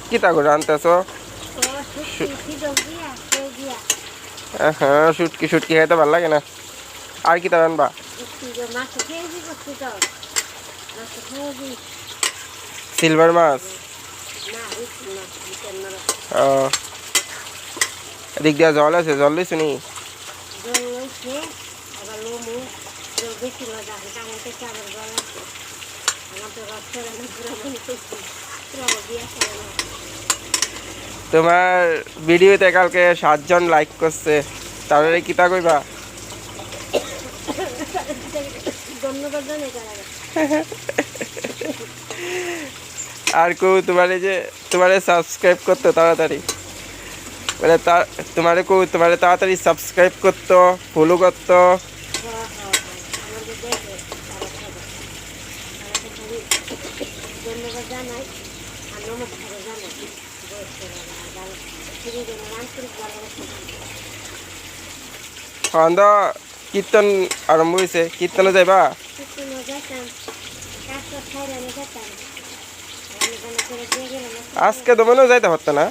কি তা করে আনতেছো? হ্যাঁ, শুটকি শুটকি খাইতে ভালো লাগে না। আর কি তা আনবা? সিলভার মাছ। ও, এদিক দিয়া জল আছে, জল লইছ নি? তোমার ভিডিওতে কালকে 7 জন লাইক করছে, তাহলে কি তা কইবা? আর কেউ তোমার এই যে তোমারে সাবস্ক্রাইব করতো তাড়াতাড়ি, মানে তোমারে কেউ তোমারে তাড়াতাড়ি সাবস্ক্রাইব করতো, ফলো করতো। হন্দ কীর্তন আরম্ভ হয়েছে, কীর্তনে যাইবা? আজকে তো মনেও যাইতে পারতো না।